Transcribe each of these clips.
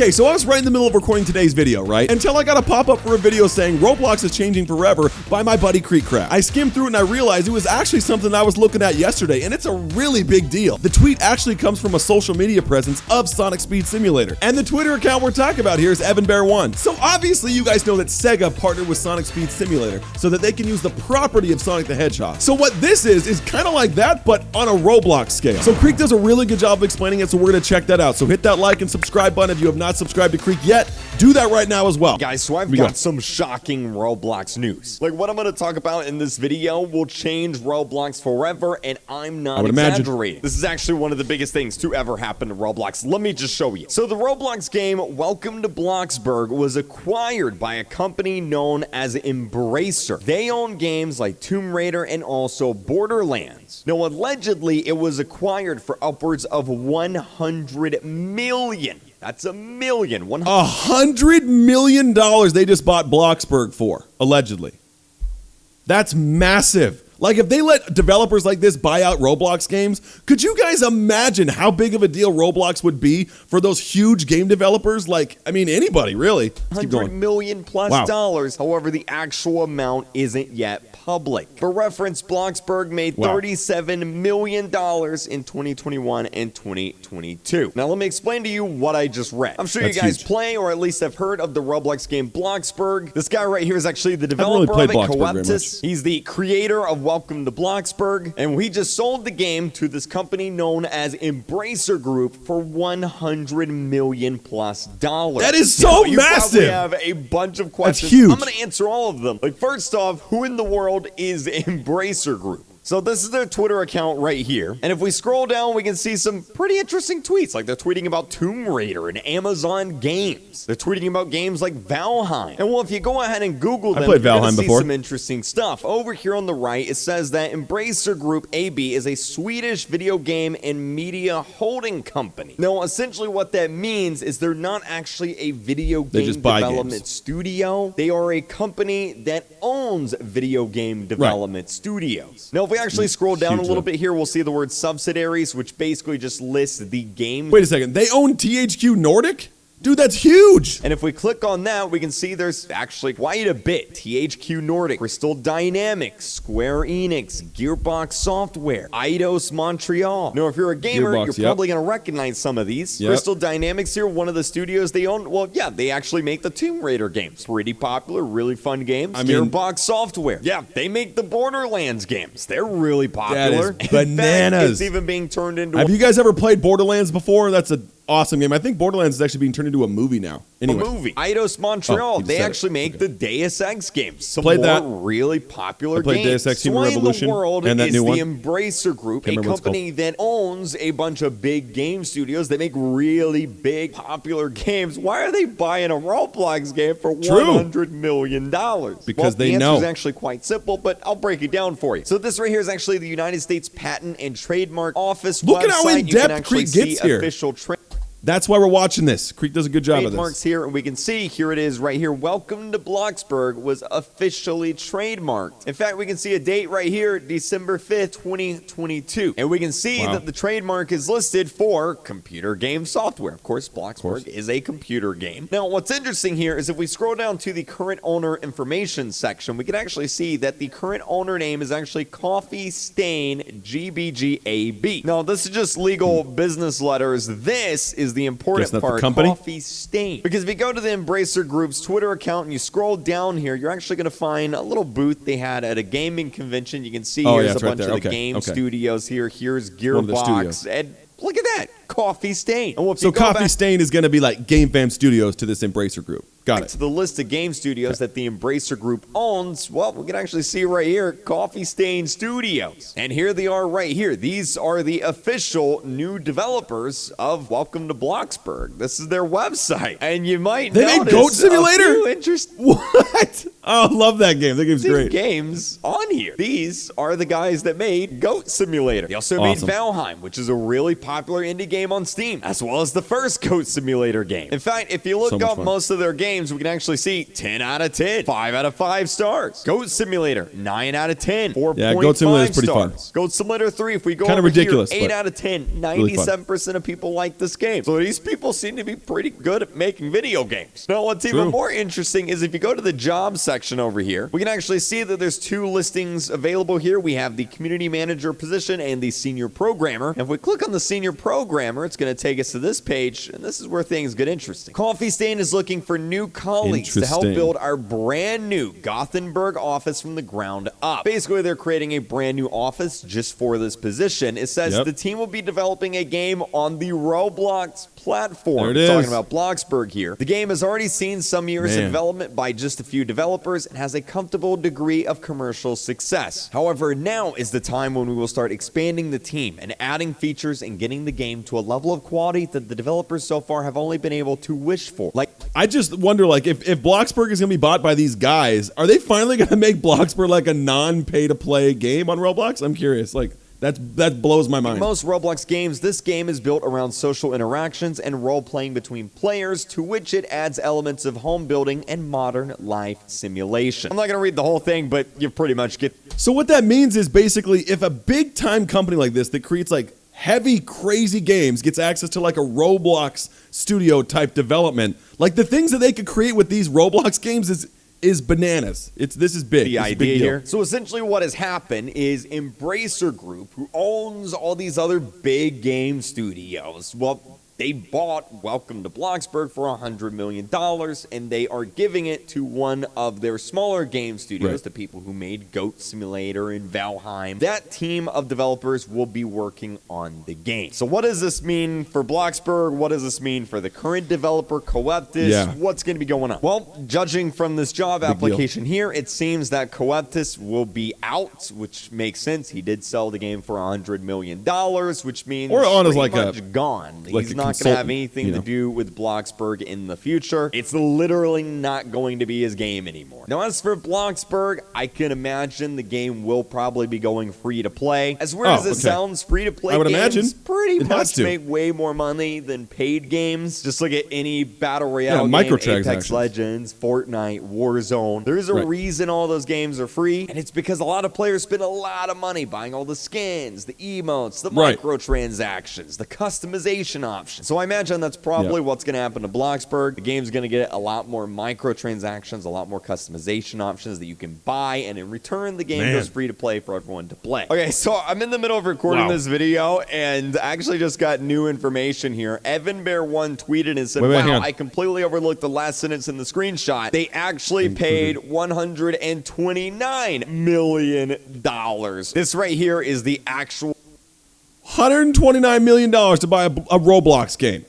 Okay, so I was right in the middle of recording today's video, right? Until I got a pop-up for a video saying Roblox is changing forever by my buddy Creekcraft. I skimmed through it and I realized it was actually something I was looking at yesterday, and it's a really big deal. The tweet actually comes from a social media presence of Sonic Speed Simulator, and the Twitter account we're talking about here is EvanBear1. So obviously you guys know that Sega partnered with Sonic Speed Simulator so that they can use the property of Sonic the Hedgehog. So what this is kind of like that, but on a Roblox scale. So Creek does a really good job of explaining it, so we're gonna check that out. So hit that like and subscribe button if you have not subscribed to Creek yet. Do that right now as well. Guys, so I've got some shocking Roblox news. Like, what I'm going to talk about in this video will change Roblox forever, and I'm not exaggerating. This is actually one of the biggest things to ever happen to Roblox. Let me just show you. So the Roblox game Welcome to Bloxburg was acquired by a company known as Embracer. They own games like Tomb Raider and also Borderlands. Now, allegedly, it was acquired for upwards of $100 million. That's $1 million. $100 million they just bought Bloxburg for, allegedly. That's massive. Like, if they let developers like this buy out Roblox games, could you guys imagine how big of a deal Roblox would be for those huge game developers? Like, I mean, anybody, really. $100 million plus dollars. However, the actual amount isn't yet public. For reference, Bloxburg made $37 million in 2021 and 2022. Now, let me explain to you what I just read. I'm sure you guys play, or at least have heard of the Roblox game Bloxburg. This guy right here is actually the developer of it, Coeptus. He's the creator of Welcome to Bloxburg, and we just sold the game to this company known as Embracer Group for $100 million plus dollars. That is so massive. We have a bunch of questions. That's huge. I'm going to answer all of them. Like, first off, who in the world is Embracer Group? So this is their Twitter account right here. And if we scroll down, we can see some pretty interesting tweets. Like, they're tweeting about Tomb Raider and Amazon games. They're tweeting about games like Valheim. And well, if you go ahead and Google them, you're going to see some interesting stuff. Over here on the right, it says that Embracer Group AB is a Swedish video game and media holding company. Now, essentially what that means is they're not actually a video game development studio. They are a company that owns video game development studios. Now, if we actually scroll down a little bit here, we'll see the word subsidiaries, which basically just lists the game. Wait a second. They own THQ Nordic? Dude, that's huge. And if we click on that, we can see there's actually quite a bit. THQ Nordic, Crystal Dynamics, Square Enix, Gearbox Software, Eidos Montreal. Now, if you're a gamer, you're probably going to recognize some of these. Crystal Dynamics here, one of the studios they own. Well, yeah, they actually make the Tomb Raider games. Pretty popular, really fun games. Gearbox Software. Yeah, they make the Borderlands games. They're really popular. That is bananas. In fact, it's even being turned into... Have you guys ever played Borderlands before? That's an awesome game. I think Borderlands is actually being turned into a movie now. Anyway. A movie. Eidos Montreal. They actually make the Deus Ex games. Some really popular games. Deus Ex Human Revolution. In the world and that is new one. The Embracer Group, a company that owns a bunch of big game studios. They make really big, popular games. Why are they buying a Roblox game for $100 million? Because they know. The answer is actually quite simple, but I'll break it down for you. So this right here is actually the United States Patent and Trademark Office website. Look at how in-depth Creek gets here. That's why we're watching this. Creek does a good job of this. Trademarks here, and we can see, here it is right here. Welcome to Bloxburg was officially trademarked. In fact, we can see a date right here, December 5th, 2022. And we can see that the trademark is listed for computer game software. Of course, Bloxburg is a computer game. Now, what's interesting here is if we scroll down to the current owner information section, we can actually see that the current owner name is actually Coffee Stain GBGAB. Now, this is just legal business letters. This is the important part, Coffee Stain. Because if you go to the Embracer Group's Twitter account and you scroll down here, you're actually going to find a little booth they had at a gaming convention. You can see here's a bunch of the game studios here. Here's Gearbox. And look at that, Coffee Stain. And so Coffee Stain is going to be like Game Fam Studios to this Embracer Group. Got it. To the list of game studios that the Embracer Group owns, well, we can actually see right here, Coffee Stain Studios. And here they are right here. These are the official new developers of Welcome to Bloxburg. This is their website. And you might notice made Goat Simulator? What? Oh, I love that game. That game's great. Games on here. These are the guys that made Goat Simulator. They also made Valheim, which is a really popular indie game game on Steam, as well as the first Goat Simulator game. In fact, if you look up most of their games, we can actually see 10 out of 10, 5 out of 5 stars. Goat Simulator, 9 out of 10, 4.5 yeah, Goat Simulator is pretty fun. Goat Simulator 3, if we go kind of ridiculous, here, 8 out of 10, 97% of people like this game. So these people seem to be pretty good at making video games. Now, what's even more interesting is if you go to the jobs section over here, we can actually see that there's 2 listings available here. We have the community manager position and the senior programmer. And if we click on the senior programmer, it's going to take us to this page, and this is where things get interesting. Coffee Stain is looking for new colleagues to help build our brand new Gothenburg office from the ground up. Basically, they're creating a brand new office just for this position. It says the team will be developing a game on the Roblox platform. There it is. Talking about Bloxburg here. The game has already seen some years of development by just a few developers and has a comfortable degree of commercial success. However, now is the time when we will start expanding the team and adding features and getting the game to a level of quality that the developers so far have only been able to wish for. Like, I just wonder, like, if Bloxburg is going to be bought by these guys, are they finally going to make Bloxburg like a non-pay-to-play game on Roblox? I'm curious. Like, that blows my mind. In most Roblox games, this game is built around social interactions and role-playing between players, to which it adds elements of home building and modern life simulation. I'm not going to read the whole thing, but you pretty much get... So what that means is basically if a big-time company like this that creates, like, heavy, crazy games gets access to, like, a Roblox studio-type development, like, the things that they could create with these Roblox games is bananas. This is big. The idea here. So essentially what has happened is Embracer Group, who owns all these other big game studios, well, they bought Welcome to Bloxburg for $100 million, and they are giving it to one of their smaller game studios, the people who made Goat Simulator and Valheim. That team of developers will be working on the game. So what does this mean for Bloxburg? What does this mean for the current developer, Coeptus? What's going to be going on? Well, judging from this job application here, it seems that Coeptus will be out, which makes sense. He did sell the game for $100 million, which means pretty much gone. He's not going to have anything to do with Bloxburg in the future. It's literally not going to be his game anymore. Now, as for Bloxburg, I can imagine the game will probably be going free to play. As weird as it sounds, free to play games pretty much make way more money than paid games. Just look at any battle royale game, Apex Legends, Fortnite, Warzone. There's a reason all those games are free, and it's because a lot of players spend a lot of money buying all the skins, the emotes, the microtransactions, the customization options. So I imagine that's probably what's going to happen to Bloxburg. The game's going to get a lot more microtransactions, a lot more customization options that you can buy, and in return, the game goes free to play for everyone to play. Okay, so I'm in the middle of recording this video, and I actually just got new information here. Evan Bear 1 tweeted and said, wow, I completely overlooked the last sentence in the screenshot. They actually paid $129 million. This right here is the actual $129 million to buy a Roblox game.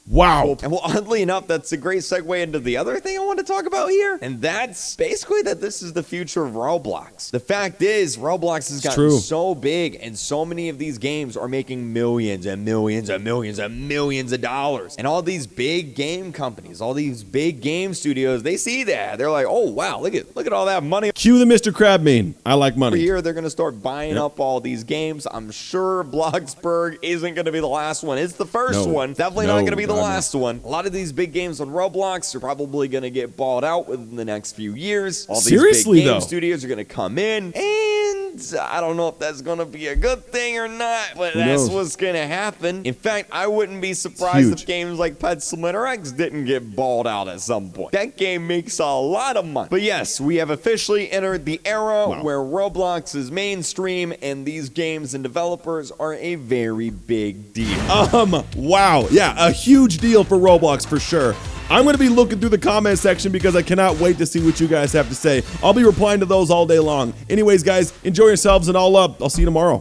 Wow. And well, oddly enough, that's a great segue into the other thing I want to talk about here. And that's basically that this is the future of Roblox. The fact is, Roblox has gotten so big, and so many of these games are making millions and millions and millions and millions of dollars. And all these big game companies, all these big game studios, they see that. They're like, oh, wow, look at all that money. Cue the Mr. Crab meme. I like money. Here, they're going to start buying up all these games. I'm sure Bloxburg isn't going to be the last one. It's the first one. Definitely not going to be the last one. A lot of these big games on Roblox are probably going to get bought out within the next few years. All these big game studios are going to come in, and I don't know if that's going to be a good thing or not, but that's what's going to happen. In fact, I wouldn't be surprised if games like Pet Simulator X didn't get bought out at some point. That game makes a lot of money. But yes, we have officially entered the era where Roblox is mainstream, and these games and developers are a very big deal. Wow. Yeah, a huge deal for Roblox for sure. I'm going to be looking through the comment section because I cannot wait to see what you guys have to say. I'll be replying to those all day long. Anyways, guys, enjoy yourselves, and I'll see you tomorrow.